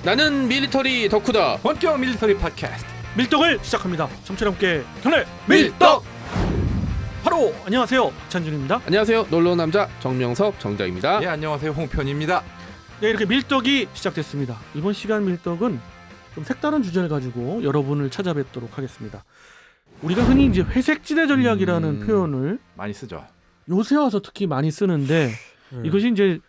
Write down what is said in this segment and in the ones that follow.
나는 밀리터리 덕후다. 본격 밀리터리 팟캐스트 밀떡을 시작합니다. 청취자 함께 경례 밀떡! 바로 안녕하세요, 박찬준입니다. 안녕하세요. 놀러온 남자 정명섭 정자입니다. 예, 안녕하세요, 홍편입니다. 네, 이렇게 밀떡이 시작됐습니다. 이번 시간 밀떡은 좀 색다른 주제를 가지고 여러분을 찾아뵙도록 하겠습니다. 우리가 흔히 이제 회색지대 전략이라는 표현을 많이 쓰죠. 요새 와서 특히 많이 쓰는데 이것이 이제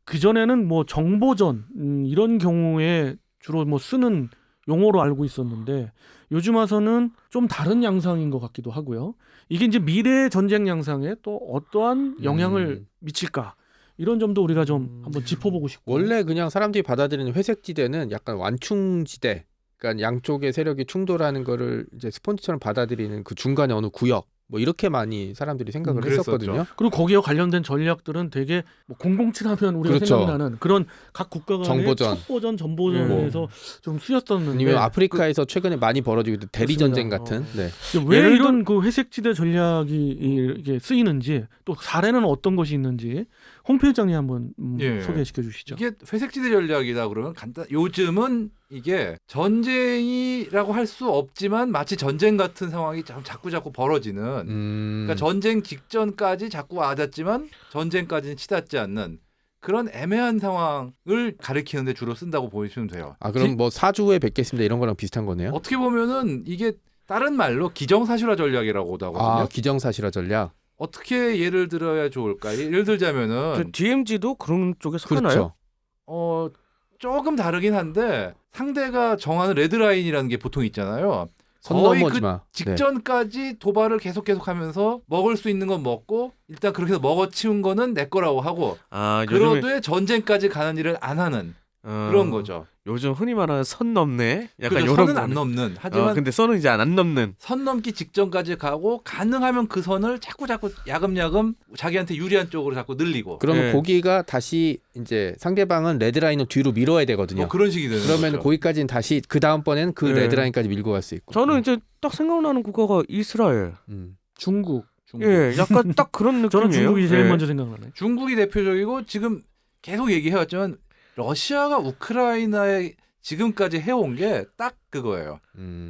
그전에는 뭐 정보전 이런 경우에 주로 뭐 쓰는 용어로 알고 있었는데 요즘 와서는 좀 다른 양상인 것 같기도 하고요. 이게 이제 미래 전쟁 양상에 또 어떠한 영향을 미칠까, 이런 점도 우리가 좀 한번 짚어보고 싶고. 원래 그냥 사람들이 받아들이는 회색지대는 약간 완충지대, 그러니까 양쪽의 세력이 충돌하는 거를 이제 스폰지처럼 받아들이는 그 중간에 어느 구역, 뭐 이렇게 많이 사람들이 생각을 했었거든요. 그리고 거기에 관련된 전략들은 되게 뭐 007 하면 우리가 그렇죠. 생각나는 그런 각 국가 간의 정보전. 첩보전, 전보전에서 좀 쓰였었는데, 아니면 아프리카에서 최근에 많이 벌어지고 있는 대리 전쟁 같은. 네. 왜 이런 그 회색지대 전략이 이게 쓰이는지, 또 사례는 어떤 것이 있는지 홍 필장님 한번 소개시켜 주시죠. 이게 회색지대 전략이다 그러면 요즘은 이게 전쟁이라고 할 수 없지만 마치 전쟁 같은 상황이 자꾸 벌어지는, 그러니까 전쟁 직전까지 자꾸 와닿지만 전쟁까지는 치닫지 않는 그런 애매한 상황을 가리키는데 주로 쓴다고 보시면 돼요. 아, 그럼 뭐 사주 후에 뵙겠습니다 이런 거랑 비슷한 거네요. 어떻게 보면은 이게 다른 말로 기정사실화 전략이라고도 하거든요. 아, 기정사실화 전략. 어떻게 예를 들어야 좋을까? 예를 들자면은 그 DMZ도 그런 쪽에서 그렇죠. 하나요? 조금 다르긴 한데 상대가 정하는 레드라인이라는 게 보통 있잖아요. 선 거의 넘어지 그 마. 네. 직전까지 도발을 계속하면서 먹을 수 있는 건 먹고 일단 그렇게 해서 먹어치운 거는 내 거라고 하고, 아, 그러되 전쟁까지 가는 일을 안 하는 그런 거죠. 요즘 흔히 말하는 선 넘네. 약간 그죠, 이런 선은 거. 안 넘는. 하지만 근데 선은 이제 안 넘는. 선 넘기 직전까지 가고 가능하면 그 선을 자꾸 야금야금 자기한테 유리한 쪽으로 자꾸 늘리고. 그러면 네. 거기가 다시 이제 상대방은 레드라인을 뒤로 밀어야 되거든요. 그런 식이 되는 그러면 거죠. 거기까지는 다시 그 다음번에는 그 네. 레드라인까지 밀고 갈 수 있고. 저는 이제 딱 생각나는 국가가 이스라엘. 중국. 예, 약간 딱 그런 느낌이에요. 저는 중국이 제일 예. 먼저 생각나네. 중국이 대표적이고 지금 계속 얘기해왔지만 러시아가 우크라이나에 지금까지 해온 게 딱 그거예요.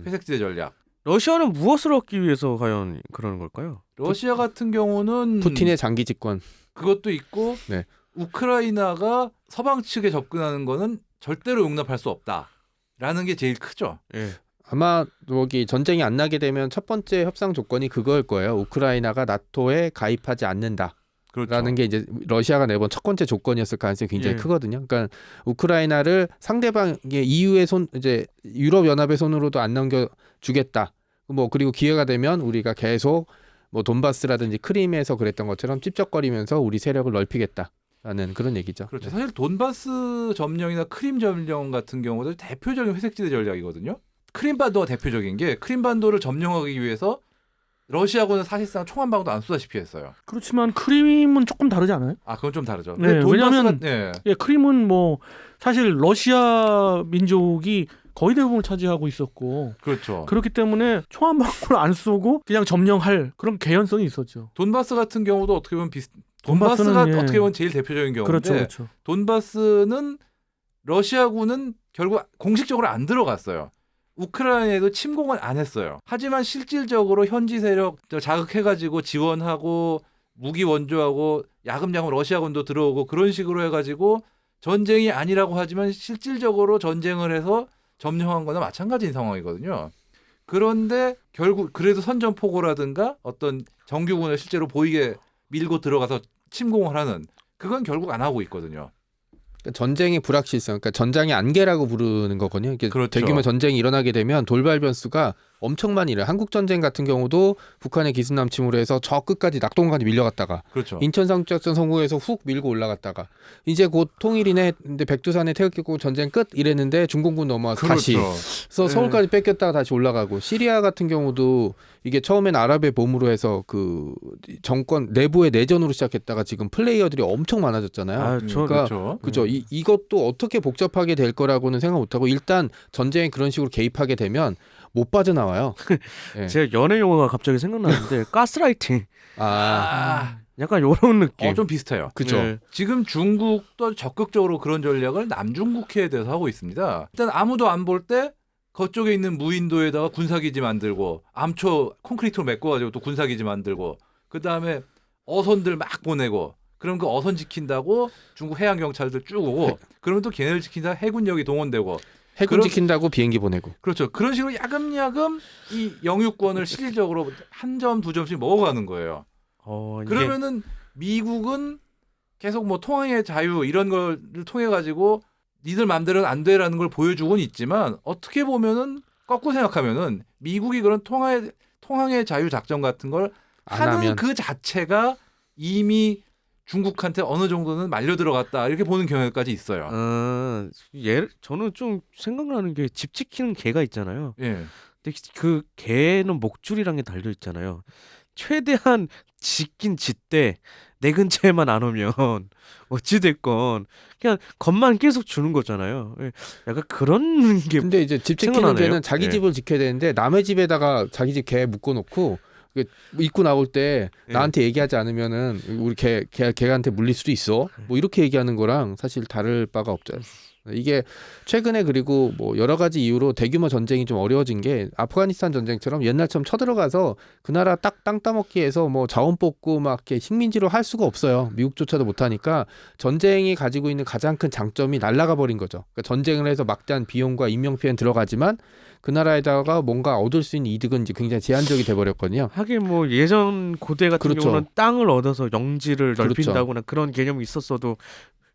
회색지대 전략. 러시아는 무엇을 얻기 위해서 과연 그러는 걸까요? 러시아 같은 경우는 푸틴의 장기 집권. 그것도 있고, 네. 우크라이나가 서방 측에 접근하는 거는 절대로 용납할 수 없다라는 게 제일 크죠. 예. 아마 여기 전쟁이 안 나게 되면 첫 번째 협상 조건이 그거일 거예요. 우크라이나가 나토에 가입하지 않는다. 그렇죠. 라는 게 이제 러시아가 내본 첫 번째 조건이었을 가능성이 굉장히 예. 크거든요. 그러니까 우크라이나를 상대방의 EU의 이제 유럽 연합의 손으로도 안 넘겨주겠다. 뭐 그리고 기회가 되면 우리가 계속 뭐 돈바스라든지 크림에서 그랬던 것처럼 찝쩍거리면서 우리 세력을 넓히겠다라는 그런 얘기죠. 그렇죠. 사실 돈바스 점령이나 크림 점령 같은 경우도 대표적인 회색지대 전략이거든요. 크림반도가 대표적인 게, 크림반도를 점령하기 위해서 러시아군은 사실상 총 한 방도 안 쏘다시피 했어요. 그렇지만 크림은 조금 다르지 않아요? 아, 그건 좀 다르죠. 네, 왜냐하면 네. 예, 크림은 뭐 사실 러시아 민족이 거의 대부분을 차지하고 있었고, 그렇죠. 그렇기 때문에 총 한 방울 안 쏘고 그냥 점령할 그런 개연성이 있었죠. 돈바스 같은 경우도 어떻게 보면 돈바스는, 돈바스가 예. 어떻게 보면 제일 대표적인 경우인데, 그렇죠, 그렇죠. 돈바스는 러시아군은 결국 공식적으로 안 들어갔어요. 우크라이나에도 침공은 안 했어요. 하지만 실질적으로 현지 세력 자극해가지고 지원하고 무기 원조하고 야금야금 러시아군도 들어오고 그런 식으로 해가지고 전쟁이 아니라고 하지만 실질적으로 전쟁을 해서 점령한 거나 마찬가지인 상황이거든요. 그런데 결국 그래도 선전포고라든가 어떤 정규군을 실제로 보이게 밀고 들어가서 침공을 하는, 그건 결국 안 하고 있거든요. 그러니까 전쟁의 불확실성, 그러니까 전장의 안개라고 부르는 거거든요. 이게 그렇죠. 대규모 전쟁이 일어나게 되면 돌발 변수가 엄청 많이 일어요. 한국 전쟁 같은 경우도 북한의 기습 남침으로 해서 저 끝까지 낙동강까지 밀려갔다가 그렇죠. 인천 상륙작전 성공해서 훅 밀고 올라갔다가 이제 곧 통일이네, 근데 백두산에 태극기고 전쟁 끝 이랬는데 중공군 넘어와서 다시 그렇죠. 그래서 서울까지 뺏겼다가 다시 올라가고, 시리아 같은 경우도 이게 처음엔 아랍의 봄으로 해서 그 정권 내부의 내전으로 시작했다가 지금 플레이어들이 엄청 많아졌잖아요. 아, 저 그러니까 그렇죠. 그죠. 이것도 어떻게 복잡하게 될 거라고는 생각 못하고, 일단 전쟁에 그런 식으로 개입하게 되면 못 빠져나와요. 예. 제가 연애 용어가 갑자기 생각나는데 가스라이팅. 아, 약간 요런 느낌. 좀 비슷해요. 그죠. 네. 지금 중국도 적극적으로 그런 전략을 남중국해에 대해서 하고 있습니다. 일단 아무도 안 볼 때 그쪽에 있는 무인도에다가 군사기지 만들고 암초 콘크리트로 메꿔가지고 또 군사기지 만들고 그 다음에 어선들 막 보내고 그럼 그 어선 지킨다고 중국 해양 경찰들 쭉 오고 그러면 또 걔네를 지킨다 해군력이 동원되고 해군 그럼- 지킨다고 비행기 보내고. 그렇죠. 그런 식으로 야금야금 이 영유권을 실질적으로 한 점, 두 점씩 먹어가는 거예요. 이게 그러면은 미국은 계속 뭐 통항의 자유 이런 걸 통해 가지고 니들 맘대로는 안 돼라는 걸 보여주고는 있지만 어떻게 보면은 거꾸로 생각하면은 미국이 그런 통항의 자유 작전 같은 걸 안 하는 하면. 그 자체가 이미 중국한테 어느 정도는 말려 들어갔다 이렇게 보는 경우까지 있어요. 저는 좀 생각나는 게 집 지키는 개가 있잖아요. 예. 근데 그 개는 목줄이란 게 달려 있잖아요. 최대한 짖긴 짖되 내 근처에만 안 오면 어찌됐건 그냥 겁만 계속 주는 거잖아요. 예, 약간 그런 게 근데 이제 집 지키는 생각나네요. 개는 자기 예. 집을 지켜야 되는데 남의 집에다가 자기 집 개 묶어놓고 입고 나올 때 예. 나한테 얘기하지 않으면은 우리 개한테 물릴 수도 있어. 뭐 이렇게 얘기하는 거랑 사실 다를 바가 없죠. 이게 최근에 그리고 뭐 여러 가지 이유로 대규모 전쟁이 좀 어려워진 게 아프가니스탄 전쟁처럼 옛날처럼 쳐들어가서 그 나라 딱 땅 따먹기 해서 뭐 자원 뽑고 막 이렇게 식민지로 할 수가 없어요. 미국조차도 못하니까 전쟁이 가지고 있는 가장 큰 장점이 날아가 버린 거죠. 그러니까 전쟁을 해서 막대한 비용과 인명피해는 들어가지만 그 나라에다가 뭔가 얻을 수 있는 이득은 이제 굉장히 제한적이 돼버렸거든요. 하긴 뭐 예전 고대 같은 그렇죠. 경우는 땅을 얻어서 영지를 그렇죠. 넓힌다거나 그런 개념이 있었어도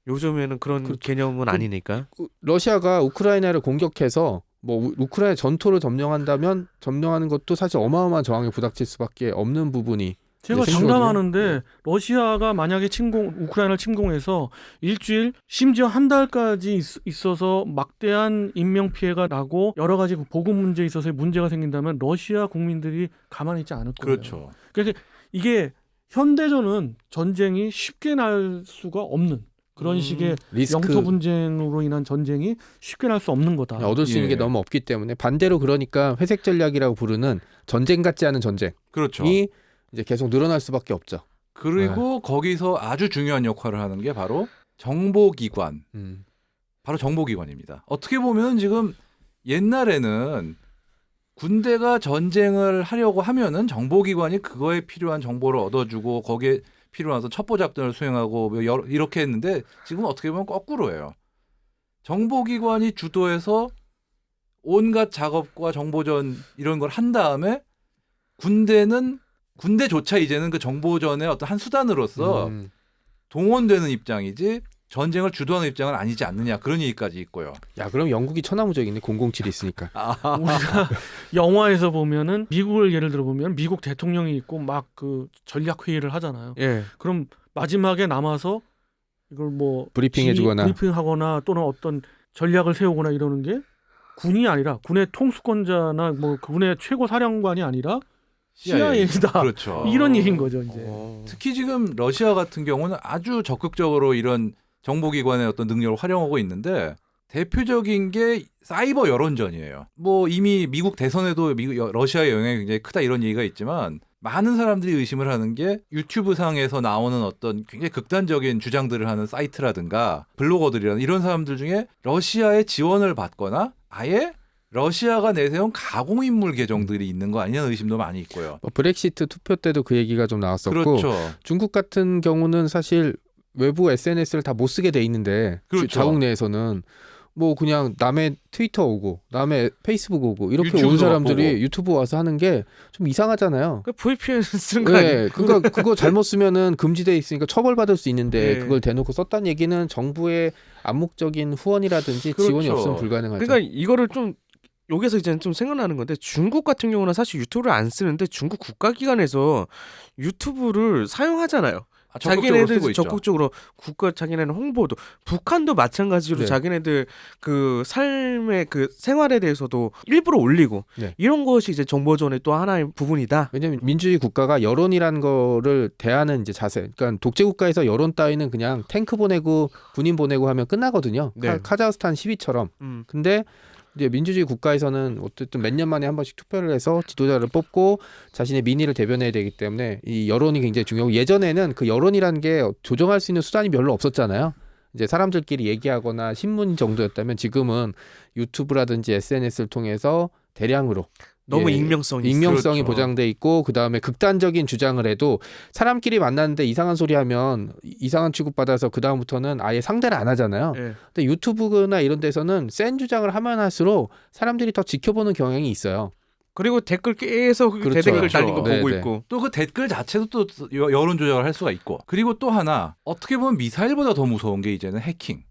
요즘에는 그런 그렇죠. 개념은 아니니까. 러시아가 우크라이나를 공격해서 뭐 우크라이나 전토를 점령한다면 점령하는 것도 사실 어마어마한 저항에 부닥칠 수밖에 없는 부분이 제가 네, 장담하는데 러시아가 만약에 우크라이나를 침공해서 일주일 심지어 한 달까지 있어서 막대한 인명 피해가 나고 여러 가지 보급 문제에 있어서 문제가 생긴다면 러시아 국민들이 가만히 있지 않을 거예요. 그렇죠. 그러니까 이게 현대전은 전쟁이 쉽게 날 수가 없는 그런 식의 리스크 영토 분쟁으로 인한 전쟁이 쉽게 날 수 없는 거다. 얻을 수 있는 게 예. 너무 없기 때문에 반대로 그러니까 회색 전략이라고 부르는 전쟁 같지 않은 전쟁이 그렇죠. 이제 계속 늘어날 수밖에 없죠. 그리고 거기서 아주 중요한 역할을 하는 게 바로 정보기관. 바로 정보기관입니다. 어떻게 보면 지금 옛날에는 군대가 전쟁을 하려고 하면은 정보기관이 그거에 필요한 정보를 얻어주고 거기에 필요한 어떤 첩보 작전을 수행하고 뭐 이렇게 했는데 지금은 어떻게 보면 거꾸로예요. 정보기관이 주도해서 온갖 작업과 정보전 이런 걸 한 다음에 군대조차 이제는 그 정보전의 어떤 한 수단으로서 동원되는 입장이지 전쟁을 주도하는 입장은 아니지 않느냐 그런 얘기까지 있고요. 야 그럼 영국이 천하무적이네. 007이 있으니까. 우리가 영화에서 보면은 미국을 예를 들어 보면 미국 대통령이 있고 막 그 전략 회의를 하잖아요. 예. 그럼 마지막에 남아서 이걸 뭐 브리핑해주거나. 브리핑하거나 또는 어떤 전략을 세우거나 이러는 게 군이 아니라 군의 통수권자나 뭐 군의 최고 사령관이 아니라 CIA다. 그렇죠. 이런 얘기인 거죠 이제. 특히 지금 러시아 같은 경우는 아주 적극적으로 이런 정보기관의 어떤 능력을 활용하고 있는데 대표적인 게 사이버 여론전이에요. 뭐 이미 미국 대선에도 러시아의 영향이 굉장히 크다 이런 얘기가 있지만 많은 사람들이 의심을 하는 게 유튜브 상에서 나오는 어떤 굉장히 극단적인 주장들을 하는 사이트라든가 블로거들이라는 이런 사람들 중에 러시아의 지원을 받거나 아예 러시아가 내세운 가공인물 계정들이 있는 거 아니냐는 의심도 많이 있고요. 브렉시트 투표 때도 그 얘기가 좀 나왔었고 그렇죠. 중국 같은 경우는 사실 외부 SNS를 다 못 쓰게 돼 있는데 그렇죠. 자국 내에서는 뭐 그냥 남의 트위터 오고 남의 페이스북 오고 이렇게 온 유튜브도 사람들이 보고. 유튜브 와서 하는 게 좀 이상하잖아요. 그 VPN 쓰는 거 아니에요? 네, 그거 잘못 쓰면은 금지돼 있으니까 처벌받을 수 있는데 네. 그걸 대놓고 썼다는 얘기는 정부의 암묵적인 후원이라든지 그렇죠. 지원이 없으면 불가능하죠. 그러니까 이거를 좀 여기서 이제 좀 생각나는 건데 중국 같은 경우는 사실 유튜브를 안 쓰는데 중국 국가기관에서 유튜브를 사용하잖아요. 자기네들 쓰고 있죠. 적극적으로 자기네는 홍보도 북한도 마찬가지로 네. 자기네들 그 삶의 그 생활에 대해서도 일부러 올리고 네. 이런 것이 이제 정보전의 또 하나의 부분이다. 왜냐하면 민주주의 국가가 여론이라는 거를 대하는 이제 자세. 그러니까 독재 국가에서 여론 따위는 그냥 탱크 보내고 군인 보내고 하면 끝나거든요. 네. 카자흐스탄 시위처럼. 근데 이제 민주주의 국가에서는 어쨌든 몇 년 만에 한 번씩 투표를 해서 지도자를 뽑고 자신의 민의를 대변해야 되기 때문에 이 여론이 굉장히 중요하고 예전에는 그 여론이라는 게 조정할 수 있는 수단이 별로 없었잖아요. 이제 사람들끼리 얘기하거나 신문 정도였다면 지금은 유튜브라든지 SNS를 통해서 대량으로 너무 예, 익명성이 익명성이 그렇죠. 보장돼 있고 그다음에 극단적인 주장을 해도 사람끼리 만났는데 이상한 소리 하면 이상한 취급받아서 그다음부터는 아예 상대를 안 하잖아요. 예. 근데 유튜브나 이런 데서는 센 주장을 하면 할수록 사람들이 더 지켜보는 경향이 있어요. 그리고 댓글 계속 그렇죠. 대댓글 달린 거 네, 보고 네. 있고. 또 그 댓글 자체도 또 여론 조작을 할 수가 있고. 그리고 또 하나 어떻게 보면 미사일보다 더 무서운 게 이제는 해킹.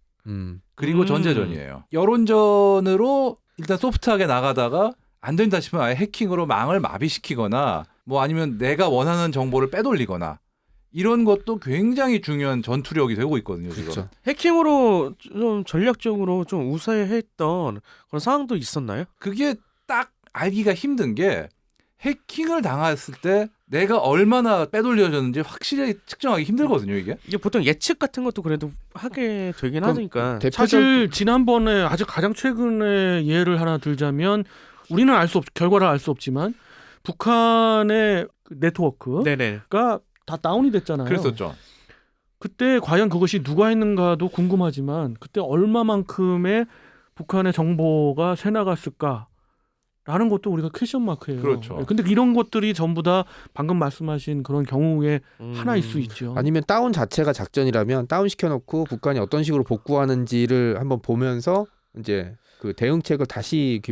그리고 전제전이에요. 여론전으로 일단 소프트하게 나가다가 안 된다 싶으면 아예 해킹으로 망을 마비시키거나 뭐 아니면 내가 원하는 정보를 빼돌리거나 이런 것도 굉장히 중요한 전투력이 되고 있거든요. 지금. 그렇죠. 해킹으로 좀 전략적으로 좀 우세했던 그런 상황도 있었나요? 그게 딱 알기가 힘든 게 해킹을 당했을 때 내가 얼마나 빼돌려졌는지 확실히 측정하기 힘들거든요. 이게. 이게 보통 예측 같은 것도 그래도 하게 되긴 그럼 하니까. 사실 지난번에 아주 가장 최근에 예를 하나 들자면 우리는 결과를 알 수 없지만 북한의 그 네트워크가 네네. 다 다운이 됐잖아요. 그랬었죠. 그때 과연 그것이 누가 했는가도 궁금하지만 그때 얼마만큼의 북한의 정보가 새나갔을까라는 것도 우리가 퀘션 마크예요. 그렇죠. 근데 이런 것들이 전부 다 방금 말씀하신 그런 경우에 하나일 수 있죠. 아니면 다운 자체가 작전이라면 다운 시켜놓고 북한이 어떤 식으로 복구하는지를 한번 보면서 이제 그 대응책을 다시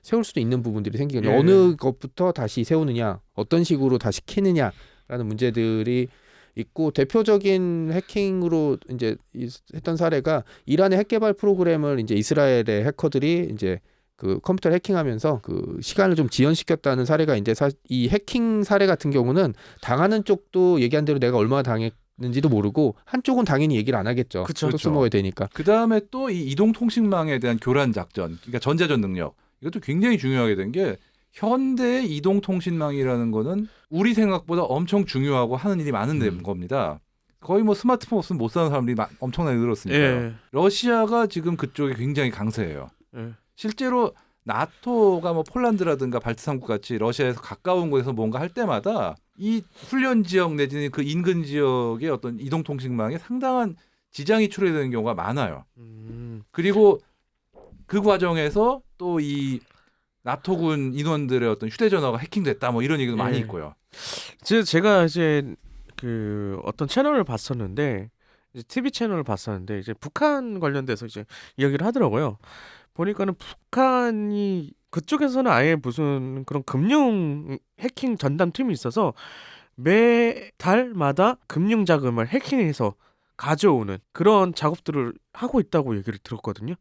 세울 수도 있는 부분들이 생기거든요. 예. 어느 것부터 다시 세우느냐, 어떤 식으로 다시 키느냐라는 문제들이 있고 대표적인 해킹으로 이제 했던 사례가 이란의 핵 개발 프로그램을 이제 이스라엘의 해커들이 이제 그 컴퓨터를 해킹하면서 그 시간을 좀 지연시켰다는 사례가 이제 이 해킹 사례 같은 경우는 당하는 쪽도 얘기한 대로 내가 얼마나 당했는지도 모르고 한쪽은 당연히 얘기를 안 하겠죠. 그쵸. 또 써먹어야 되니까. 그 다음에 또 이 이동통신망에 대한 교란 작전, 그러니까 전자전 능력 이것도 굉장히 중요하게 된 게 현대의 이동통신망이라는 거는 우리 생각보다 엄청 중요하고 하는 일이 많은 겁니다. 거의 뭐 스마트폰 없으면 못 사는 사람들이 엄청나게 늘었으니까요. 예. 러시아가 지금 그쪽에 굉장히 강세예요. 예. 실제로 나토가 뭐 폴란드라든가 발트 3국 같이 러시아에서 가까운 곳에서 뭔가 할 때마다 이 훈련 지역 내지는 그 인근 지역의 어떤 이동통신망에 상당한 지장이 초래되는 경우가 많아요. 그리고 그 과정에서 또 이 나토군 인원들의 어떤 휴대전화가 해킹됐다 뭐 이런 얘기도 많이 예. 있고요. 제가 이제 그 어떤 채널을 봤었는데 이제 TV 채널을 봤었는데 이제 북한 관련돼서 이제 이야기를 하더라고요. 보니까는 북한이 그쪽에서는 아예 무슨 그런 금융 해킹 전담 팀이 있어서 매달마다 금융 자금을 해킹해서 가져오는 그런 작업들을 하고 있다고 얘기를 들었거든요.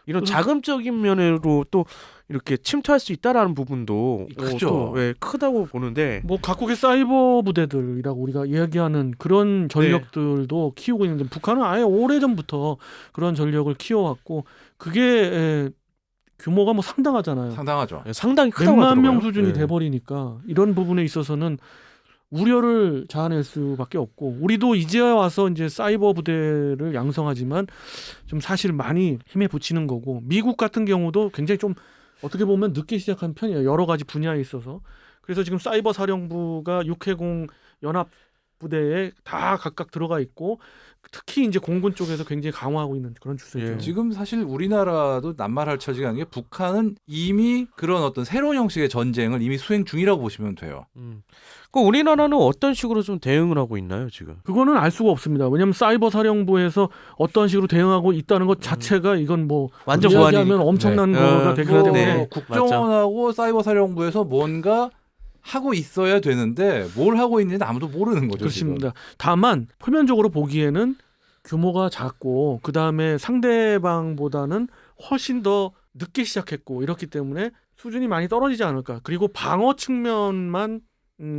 이런 자금적인 면으로 또 이렇게 침투할 수 있다라는 부분도 크죠. 또, 예, 크다고 보는데 뭐 각국의 사이버 부대들이라고 우리가 이야기하는 그런 전력들도 키우고 있는데 북한은 아예 오래전부터 그런 전력을 키워왔고 그게 규모가 뭐 상당하잖아요. 상당하죠. 예, 상당히 크다고 몇만 하더라고요. 명 수준이 예. 돼버리니까 이런 부분에 있어서는 우려를 자아낼 수밖에 없고 우리도 이제 와서 이제 사이버 부대를 양성하지만 좀 사실 많이 힘에 부치는 거고 미국 같은 경우도 굉장히 좀 어떻게 보면 늦게 시작한 편이에요. 여러 가지 분야에 있어서. 그래서 지금 사이버 사령부가 6회공 연합 부대에 다 각각 들어가 있고 특히 이제 공군 쪽에서 굉장히 강화하고 있는 그런 추세죠. 예. 지금 사실 우리나라도 낱말할 처지가 아닌 게 북한은 이미 그런 어떤 새로운 형식의 전쟁을 이미 수행 중이라고 보시면 돼요. 그 우리나라는 어떤 식으로 좀 대응을 하고 있나요 지금? 그거는 알 수가 없습니다. 왜냐하면 사이버 사령부에서 어떤 식으로 대응하고 있다는 것 자체가 이건 뭐 완전 이야기하면 보안이니까. 엄청난 네. 거가 되기 뭐 때문에 네. 국정원하고 사이버 사령부에서 뭔가 하고 있어야 되는데 뭘 하고 있는지 아무도 모르는 거죠. 그렇습니다. 다만 표면적으로 보기에는 규모가 작고 그 다음에 상대방보다는 훨씬 더 늦게 시작했고 이렇기 때문에 수준이 많이 떨어지지 않을까. 그리고 방어 측면만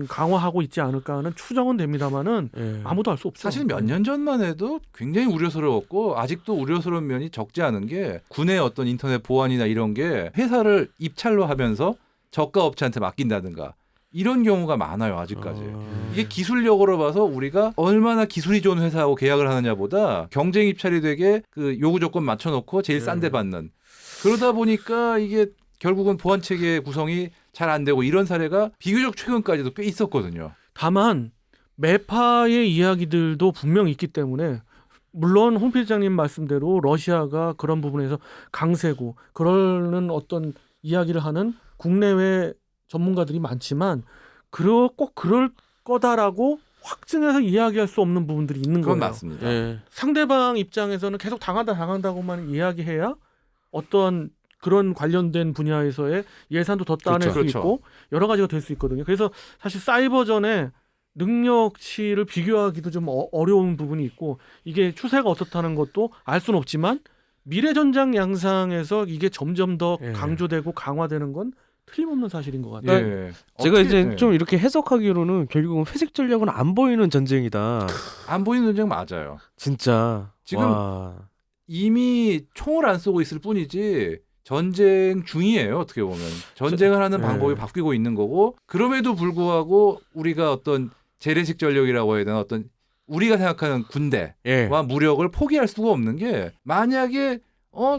강화하고 있지 않을까 하는 추정은 됩니다만은 예. 아무도 알 수 없어요. 사실 몇 년 전만 해도 굉장히 우려스러웠고 아직도 우려스러운 면이 적지 않은 게 군의 어떤 인터넷 보안이나 이런 게 회사를 입찰로 하면서 저가 업체한테 맡긴다든가 이런 경우가 많아요. 아직까지. 이게 기술력으로 봐서 우리가 얼마나 기술이 좋은 회사하고 계약을 하느냐보다 경쟁 입찰이 되게 그 요구 조건 맞춰놓고 제일 싼 데 받는 그러다 보니까 이게 결국은 보안 체계 구성이 잘 안 되고 이런 사례가 비교적 최근까지도 꽤 있었거든요. 다만 매파의 이야기들도 분명 있기 때문에 물론 홍 필장님 말씀대로 러시아가 그런 부분에서 강세고 그러는 어떤 이야기를 하는 국내외 전문가들이 많지만 꼭 그럴 거다라고 확증해서 이야기할 수 없는 부분들이 있는 그건 거예요. 맞습니다. 예. 상대방 입장에서는 계속 당한다고만 이야기해야 어떤 그런 관련된 분야에서의 예산도 더 따낼 그렇죠. 수 있고 여러 가지가 될 수 있거든요. 그래서 사실 사이버전의 능력치를 비교하기도 좀 어려운 부분이 있고 이게 추세가 어떻다는 것도 알 수는 없지만 미래전장 양상에서 이게 점점 더 예. 강조되고 강화되는 건 틀림없는 사실인 것 같아요. 예. 제가 어떻게- 이제 예. 좀 이렇게 해석하기로는 결국은 회색 전략은 안 보이는 전쟁이다. 안 보이는 전쟁 맞아요. 진짜. 지금 와. 이미 총을 안 쏘고 있을 뿐이지 전쟁 중이에요. 어떻게 보면 전쟁을 하는 네. 방법이 바뀌고 있는 거고 그럼에도 불구하고 우리가 어떤 재래식 전력이라고 해야 되나 어떤 우리가 생각하는 군대와 예. 무력을 포기할 수가 없는 게 만약에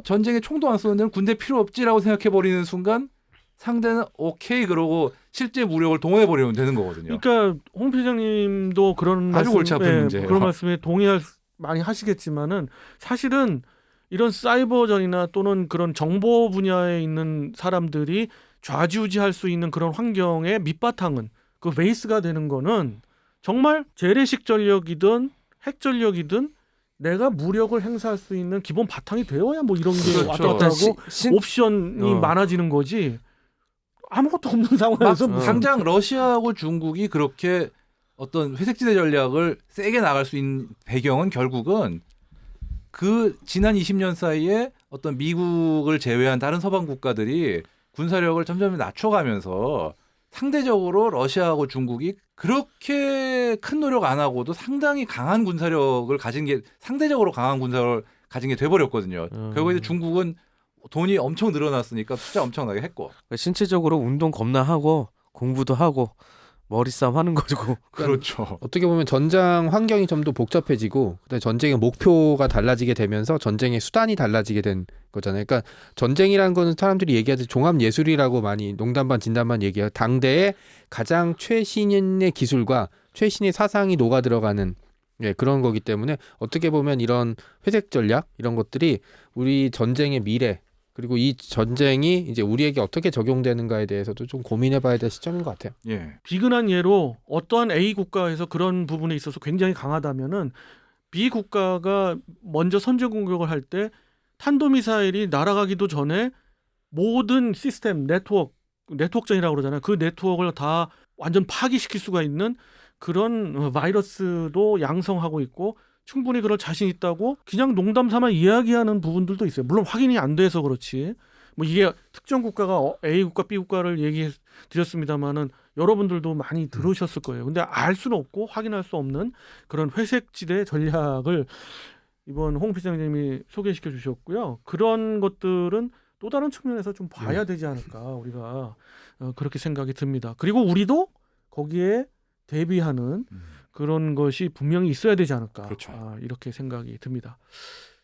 전쟁에 총도 안 쏘는 데는 군대 필요 없지라고 생각해 버리는 순간 상대는 오케이 그러고 실제 무력을 동원해 버리면 되는 거거든요. 그러니까 홍 필장님도 그런 아주 골치 아픈 문제예요. 그런 말씀에 많이 하시겠지만은 사실은 이런 사이버전이나 또는 그런 정보 분야에 있는 사람들이 좌지우지할 수 있는 그런 환경의 밑바탕은 그 베이스가 되는 거는 정말 재래식 전력이든 핵 전력이든 내가 무력을 행사할 수 있는 기본 바탕이 되어야 뭐 이런 게 그렇죠. 왔다 갔다 하고 옵션이 어. 많아지는 거지 아무것도 없는 상황에서 막 무슨 당장 러시아하고 중국이 그렇게 어떤 회색지대 전략을 세게 나갈 수 있는 배경은 결국은 그 지난 20년 사이에 어떤 미국을 제외한 다른 서방 국가들이 군사력을 점점 낮춰가면서 상대적으로 러시아하고 중국이 그렇게 큰 노력 안 하고도 상당히 강한 군사력을 가진 게 상대적으로 강한 군사력을 가진 게 돼버렸거든요. 결국에 중국은 돈이 엄청 늘어났으니까 투자 엄청나게 했고. 신체적으로 운동 겁나 하고 공부도 하고 머리 싸움 하는 거고. 그렇죠. 어떻게 보면 전장 환경이 좀 더 복잡해지고 그다음에 전쟁의 목표가 달라지게 되면서 전쟁의 수단이 달라지게 된 거잖아요. 그러니까 전쟁이라는 거는 사람들이 얘기하듯 종합 예술이라고 많이 농담 반 진담 반 얘기해요. 당대의 가장 최신의 기술과 최신의 사상이 녹아 들어가는 그런 거기 때문에 어떻게 보면 이런 회색 전략 이런 것들이 우리 전쟁의 미래 그리고 이 전쟁이 이제 우리에게 어떻게 적용되는가에 대해서도 좀 고민해봐야 될 시점인 것 같아요. 예. 비근한 예로 어떠한 A 국가에서 그런 부분에 있어서 굉장히 강하다면은 B 국가가 먼저 선제 공격을 할 때 탄도미사일이 날아가기도 전에 모든 시스템 네트워크전이라고 그러잖아요. 그 네트워크를 다 완전 파기시킬 수가 있는 그런 바이러스도 양성하고 있고 충분히 그럴 자신 있다고 그냥 농담 삼아 이야기하는 부분들도 있어요. 물론 확인이 안 돼서 그렇지. 뭐 이게 특정 국가가 A 국가, B 국가를 얘기해 드렸습니다만은 여러분들도 많이 들으셨을 거예요. 근데 알 수는 없고 확인할 수 없는 그런 회색지대 전략을 이번 홍 필장님이 소개시켜 주셨고요. 그런 것들은 또 다른 측면에서 좀 봐야 되지 않을까 우리가 그렇게 생각이 듭니다. 그리고 우리도 거기에 대비하는 그런 것이 분명히 있어야 되지 않을까 그렇죠. 이렇게 생각이 듭니다.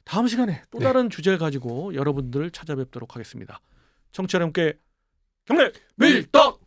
다음 시간에 또 다른 주제를 가지고 여러분들 찾아뵙도록 하겠습니다. 청취자 여러분께 경례 밀떡